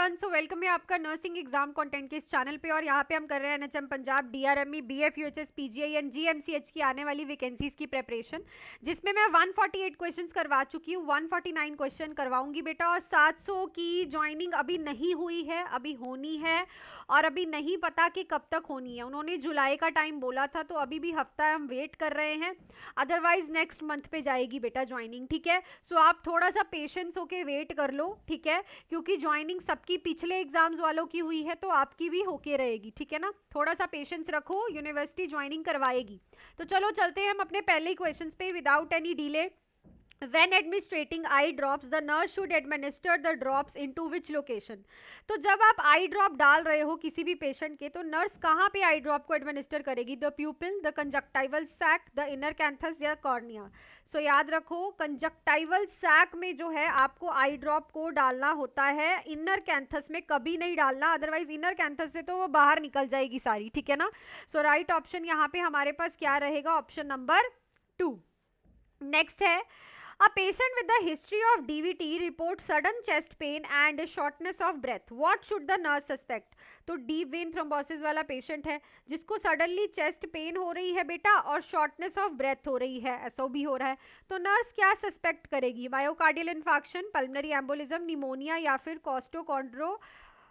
Everyone, so welcome है आपका nursing exam content के इस चैनल पे। और यहाँ पे हम कर रहे हैं NHM Punjab, DRME, BFUHS, PGI and GMCH की आने वाली वैकेंसीज की प्रिपरेशन, जिसमें मैं 148 क्वेश्चंस करवा चुकी हूँ। 149 क्वेश्चन करवाऊंगी बेटा। और 700 की ज्वाइनिंग अभी नहीं हुई है, अभी होनी है, और अभी नहीं पता कि कब तक होनी है। उन्होंने जुलाई का टाइम बोला था, तो अभी भी हफ्ता हम वेट कर रहे हैं, अदरवाइज नेक्स्ट मंथ पे जाएगी बेटा ज्वाइनिंग। ठीक है, सो आप थोड़ा सा पेशेंस होके वेट कर लो। ठीक है, क्योंकि ज्वाइनिंग सबकी पिछले एग्जाम्स वालों की हुई है, तो आपकी भी होके रहेगी। ठीक है ना, थोड़ा सा पेशेंस रखो, यूनिवर्सिटी ज्वाइनिंग करवाएगी। तो चलो चलते हैं हम अपने पहले क्वेश्चंस पे without any delay. When administrating eye drops, the nurse should administer the drops into which location? तो जब आप आई ड्रॉप डाल रहे हो किसी भी पेशेंट के, तो नर्स कहाँ पे आई ड्रॉप को एडमिनिस्टर करेगी? The pupil, the conjunctival sac, the inner canthus या कॉर्निया? सो याद रखो, कंजक्टाइवल सैक में जो है आपको आई ड्रॉप को डालना होता है, इनर कैंथस में कभी नहीं डालना, अदरवाइज इनर कैंथस से तो वो बाहर निकल जाएगी सारी। ठीक है ना, सो राइट ऑप्शन यहाँ पे हमारे पास क्या रहेगा? Option number 2। नेक्स्ट है, a patient with the history of DVT reports sudden chest pain and shortness of breath. What should the nurse suspect? तो डीप वेन थ्रोम्बोसिस वाला पेशेंट है जिसको सडनली चेस्ट पेन हो रही है बेटा, और शॉर्टनेस ऑफ ब्रेथ हो रही है, एसओबी हो रहा है। तो नर्स क्या सस्पेक्ट करेगी? Myocardial infarction, pulmonary embolism, pneumonia या फिर कोस्टोकॉन्ड्रो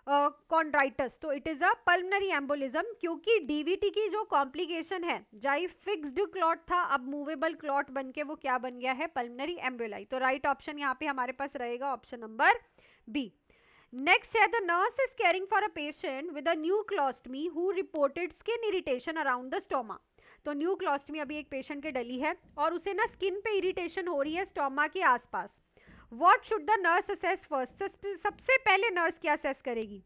कॉन्ड्राइटस? तो it is a pulmonary embolism, क्योंकि डीवीटी की जो कॉम्प्लिकेशन है, जाई फिक्स्ड क्लॉट था, अब मूवेबल क्लॉट बन के वो क्या बन गया है? Pulmonary emboli. तो राइट ऑप्शन यहाँ पे हमारे पास रहेगा ऑप्शन नंबर बी। नेक्स्ट है, the nurse is caring for a patient with a new colostomy who reported skin irritation around the stoma. तो न्यू क्लोस्टमी अभी एक पेशेंट के डली है और उसे ना स्किन पे इरिटेशन हो रही है स्टोमा के आसपास। What should the nurse assess first? सबसे पहले नर्स क्या असेस करेगी?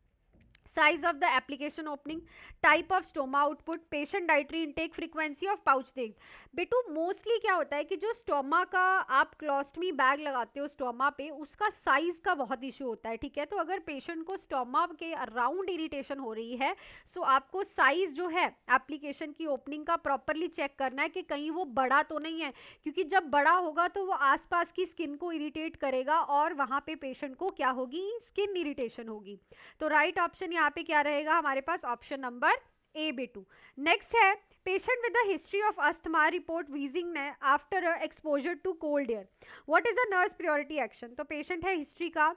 Size of the application opening, type of stoma output, patient dietary intake, frequency of pouch देख। बेटू मोस्टली क्या होता है कि जो स्टोमा का आप क्लोस्टमी बैग लगाते हो स्टोमा पे, उसका साइज का बहुत इशू होता है। ठीक है, तो अगर पेशेंट को स्टोमा के अराउंड इरिटेशन हो रही है, सो आपको साइज जो है एप्लीकेशन की ओपनिंग का प्रॉपरली चेक करना है कि कहीं वो बड़ा तो नहीं है, क्योंकि जब बड़ा होगा तो वो आसपास की स्किन को इरिटेट करेगा और वहां पे पेशेंट को क्या होगी? स्किन इरिटेशन होगी। तो राइट ऑप्शन यहाँ पे क्या रहेगा हमारे पास? ऑप्शन नंबर ए बेटू। नेक्स्ट है, patient with the history of asthma report wheezing after exposure to cold air. What is a nurse priority action? तो पेशेंट है हिस्ट्री का,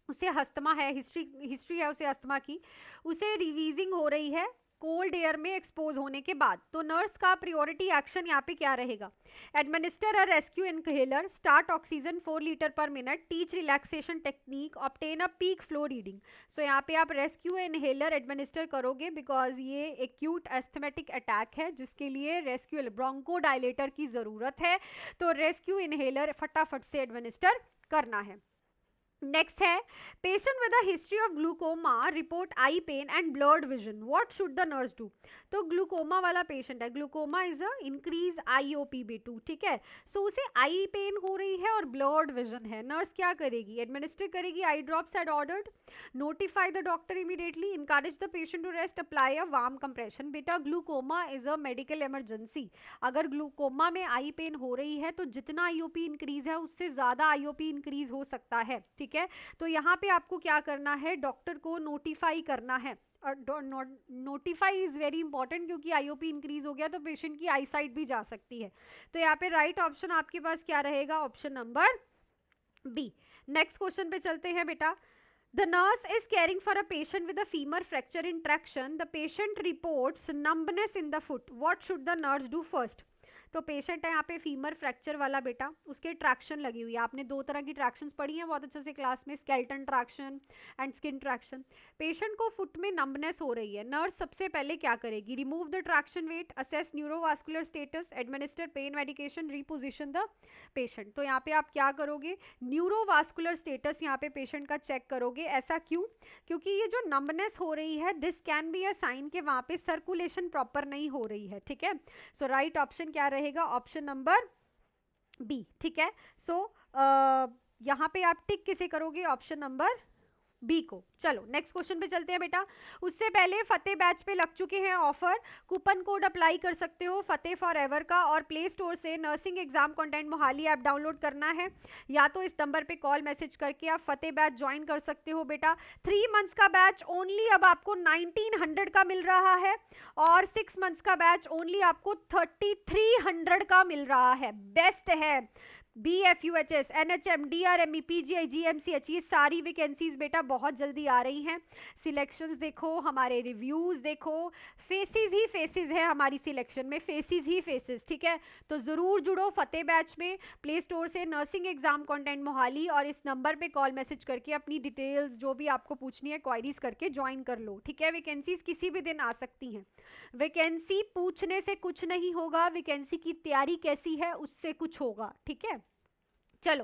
उसे अस्थमा है, हिस्ट्री है उसे अस्थमा की, उसे रिवीजिंग हो रही है कोल्ड एयर में एक्सपोज होने के बाद। तो नर्स का प्रायोरिटी एक्शन यहाँ पे क्या रहेगा? Administer a rescue inhaler, start oxygen 4 litre per minute, teach relaxation technique, obtain a peak flow reading. So यहाँ पे आप रेस्क्यू इनहेलर एडमिनिस्टर करोगे, बिकॉज ये एक्यूट एस्थमेटिक अटैक है जिसके लिए रेस्क्यू ब्रोंको डायलेटर की जरूरत है। तो रेस्क्यू इनहेलर फटाफट से एडमिनिस्टर करना है। नेक्स्ट है, patient with a history of glaucoma report eye pain and blurred vision. What should the nurse do? तो ग्लूकोमा वाला पेशेंट है, glaucoma is a increase IOP बेटू। ठीक है, सो उसे आई पेन हो रही है और ब्लर्ड विजन है। नर्स क्या करेगी? एडमिनिस्टर करेगी eye drops as ordered, notify the doctor immediately, encourage the patient to rest, apply a warm compression. बेटा glaucoma is a medical emergency. अगर ग्लूकोमा में आई पेन हो रही है तो जितना आईओपी इंक्रीज है उससे ज्यादा आईओपी इंक्रीज हो सकता है। ठीक है, तो यहाँ पे आपको क्या करना है? डॉक्टर को नोटिफाई करना है। और नोटिफाई इज वेरी इंपॉर्टेंट, क्योंकि आईओपी इंक्रीज हो गया तो पेशेंट की आई साइट भी जा सकती है। तो यहाँ पे राइट ऑप्शन आपके पास क्या रहेगा? Option number B. Next question पे चलते हैं बेटा। The nurse is caring for a patient with a femur fracture in traction. The patient reports numbness in the foot. What should the nurse do first? तो patient है यहाँ पे femur fracture वाला बेटा, उसके ट्रैक्शन लगी हुई है। आपने दो तरह की ट्रैक्शन पढ़ी हैं बहुत अच्छे से क्लास में, skeleton traction and skin traction. Patient को फुट में नंबनेस हो रही है, नर्स सबसे पहले क्या करेगी? Remove the traction weight, assess neurovascular status, administer pain medication, reposition the patient. तो यहाँ पे आप क्या करोगे? न्यूरोवास्कुलर स्टेटस यहाँ पे पेशेंट का चेक करोगे। ऐसा क्यों? क्योंकि ये जो नंबनेस हो रही है, this can be a sign कि वहाँ पे सर्कुलेशन प्रॉपर नहीं हो रही है। ठीक है, सो राइट ऑप्शन क्या रहेगा? Option number B. ठीक है, सो यहाँ पे आप टिक किसे करोगे? ऑप्शन नंबर बी को। चलो नेक्स्ट क्वेश्चन पे चलते हैं बेटा। उससे पहले फतेह बैच पे लग चुके हैं ऑफर, कूपन कोड अप्लाई कर सकते हो फतेह फॉर एवर का, और प्ले स्टोर से nursing exam content Mohali app download करना है, या तो इस नंबर पे कॉल मैसेज करके आप फतेह बैच ज्वाइन कर सकते हो बेटा। 3 मंथ्स का बैच ओनली अब आपको 1900 का मिल रहा है, और 6 मंथ्स का बैच ओनली आपको 3300 का मिल रहा है। बेस्ट है। BFUHS, NHM, DRME, PGI, GMCH, ये सारी वैकेंसीज बेटा बहुत जल्दी आ रही हैं। सिलेक्शंस देखो, हमारे रिव्यूज देखो, फेसेस ही फेसेस है हमारी सिलेक्शन में, फेसेस ही फेसेस, ठीक है। तो ज़रूर जुड़ो फतेह बैच में, प्ले स्टोर से नर्सिंग एग्जाम कंटेंट मोहाली, और इस नंबर पे कॉल मैसेज करके अपनी डिटेल्स जो भी आपको पूछनी है क्वायरीज करके ज्वाइन कर लो, ठीक है। वैकेंसीज किसी भी दिन आ सकती हैं। वैकेंसी पूछने से कुछ नहीं होगा, वैकेंसी की तैयारी कैसी है उससे कुछ होगा, ठीक है। चलो,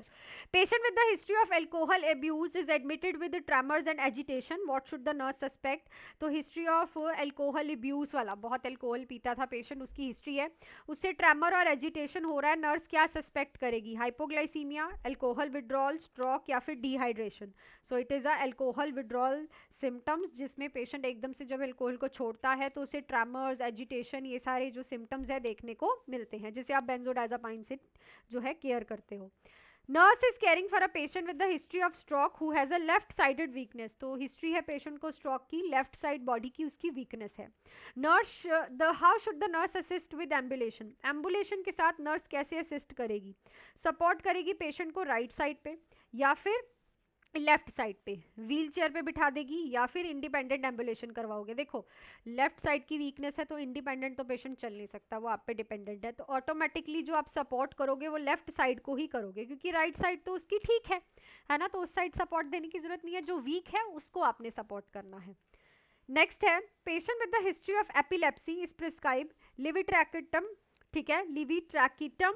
patient with the history of alcohol abuse is admitted with tremors and agitation, what should the nurse suspect. तो हिस्ट्री ऑफ एल्कोहल एब्यूज वाला, बहुत एल्कोहल पीता था पेशेंट, उसकी हिस्ट्री है, उससे ट्रेमर और एजिटेशन हो रहा है, नर्स क्या सस्पेक्ट करेगी? हाइपोग्लाइसीमिया, एल्कोहल विड्रॉल, स्ट्रोक, या फिर dehydration. So it is a alcohol withdrawal symptoms, जिसमें पेशेंट एकदम से जब एल्कोहल को छोड़ता है तो उसे ट्रेमर्स, एजिटेशन, ये सारे जो सिम्टम्स है देखने को मिलते हैं, जिसे आप बेंजोडाइजापाइन से जो है केयर करते हो। Nurse is caring for a patient with the history of stroke who has a left sided weakness. तो हिस्ट्री है पेशेंट को स्ट्रोक की, लेफ्ट साइड बॉडी की उसकी वीकनेस है। Nurse how should the nurse assist with ambulation. Ambulation के साथ nurse कैसे असिस्ट करेगी? सपोर्ट करेगी पेशेंट को राइट साइड पे या फिर लेफ्ट साइड पे, व्हील चेयर पे बिठा देगी, या फिर इंडिपेंडेंट एम्बुलेशन करवाओगे। देखो लेफ्ट साइड की वीकनेस है तो इंडिपेंडेंट तो पेशेंट चल नहीं सकता, वो आप पे डिपेंडेंट है, तो ऑटोमेटिकली जो आप सपोर्ट करोगे वो लेफ्ट साइड को ही करोगे, क्योंकि राइट साइड तो उसकी ठीक है ना, तो उस साइड सपोर्ट देने की जरूरत नहीं है, जो वीक है उसको आपने सपोर्ट करना है। नेक्स्ट है, patient with the history of epilepsy is prescribe levetiracetam, ठीक है, levetiracetam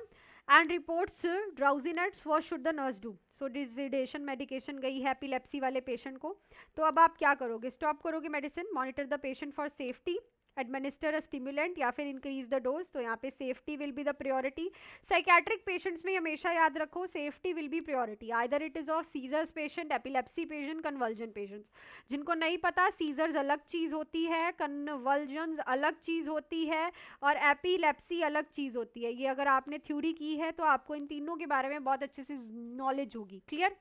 and reports drowsiness, what should the nurse do. So डिजिडेशन मेडिकेशन गई है एपिलेप्सी वाले पेशेंट को, तो अब आप क्या करोगे? स्टॉप करोगे medicine, monitor the patient for safety, administer a stimulant, या फिर इंक्रीज द डोज। तो यहाँ पे safety will be the priority. Psychiatric patients में हमेशा याद रखो safety will be priority, either it is of seizures patient, epilepsy patient, conversion patients. जिनको नहीं पता, सीजर्स अलग चीज़ होती है, कन्वर्जन अलग चीज़ होती है, और एपिलेप्सी अलग चीज़ होती है। ये अगर आपने थ्योरी की है तो आपको इन तीनों के बारे में बहुत अच्छे से नॉलेज होगी। क्लियर?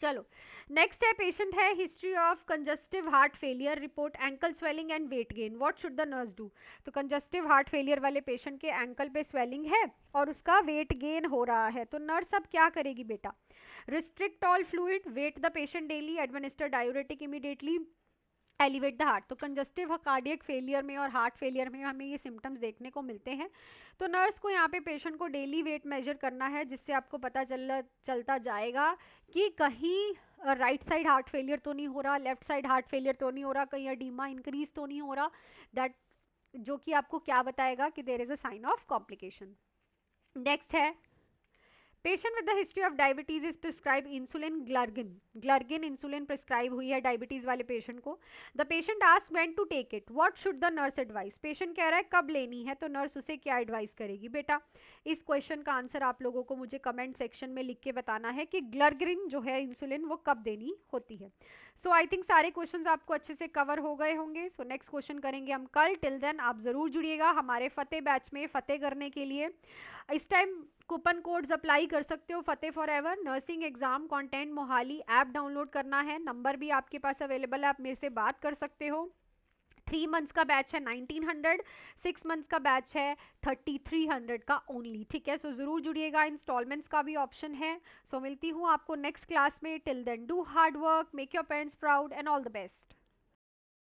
चलो नेक्स्ट है, पेशेंट है history of congestive heart failure, report ankle swelling and weight gain, what should the nurse do. तो कंजस्टिव हार्ट फेलियर वाले पेशेंट के एंकल पे स्वेलिंग है और उसका वेट गेन हो रहा है, तो नर्स अब क्या करेगी बेटा? Restrict all fluid, weight the patient daily, administer diuretic immediately, elevate the heart. तो कंजस्टिव कार्डियक फेलियर में और हार्ट फेलियर में हमें ये सिम्टम्स देखने को मिलते हैं, तो नर्स को यहाँ पे पेशेंट को डेली वेट मेजर करना है, जिससे आपको पता चलता जाएगा कि कहीं राइट साइड हार्ट फेलियर तो नहीं हो रहा, लेफ्ट साइड हार्ट फेलियर तो नहीं हो रहा, कहीं एडीमा इंक्रीज तो नहीं हो रहा, दैट जो कि आपको क्या बताएगा कि there is a sign of complication. Next है, patient with the history of diabetes is prescribe insulin glargine, glargine insulin prescribe हुई है डायबिटीज वाले पेशेंट को। The patient ask when to take it, what should the nurse advise. Patient कह रहा है कब लेनी है, तो नर्स उसे क्या एडवाइस करेगी बेटा? इस क्वेश्चन का आंसर आप लोगों को मुझे कमेंट सेक्शन में लिख के बताना है कि ग्लर्गिन जो है इंसुलिन वो कब देनी होती है। सो आई थिंक सारे क्वेश्चंस आपको अच्छे से कवर हो गए होंगे। सो नेक्स्ट क्वेश्चन करेंगे हम कल। टिल देन आप जरूर जुड़िएगा हमारे फतेह बैच में फतेह करने के लिए। इस टाइम कूपन कोड्स अप्लाई कर सकते हो Fateh forever. Nursing exam content Mohali app download करना है, नंबर भी आपके पास अवेलेबल है, आप मेरे से बात कर सकते हो। 3 मंथ्स का बैच है 1900, 6 मंथ्स का बैच है 3300 का ओनली, ठीक है। सो जरूर जुड़िएगा, इंस्टॉलमेंट्स का भी ऑप्शन है। सो मिलती हूँ आपको नेक्स्ट क्लास में। Till then do hard work, make your parents proud and all the best.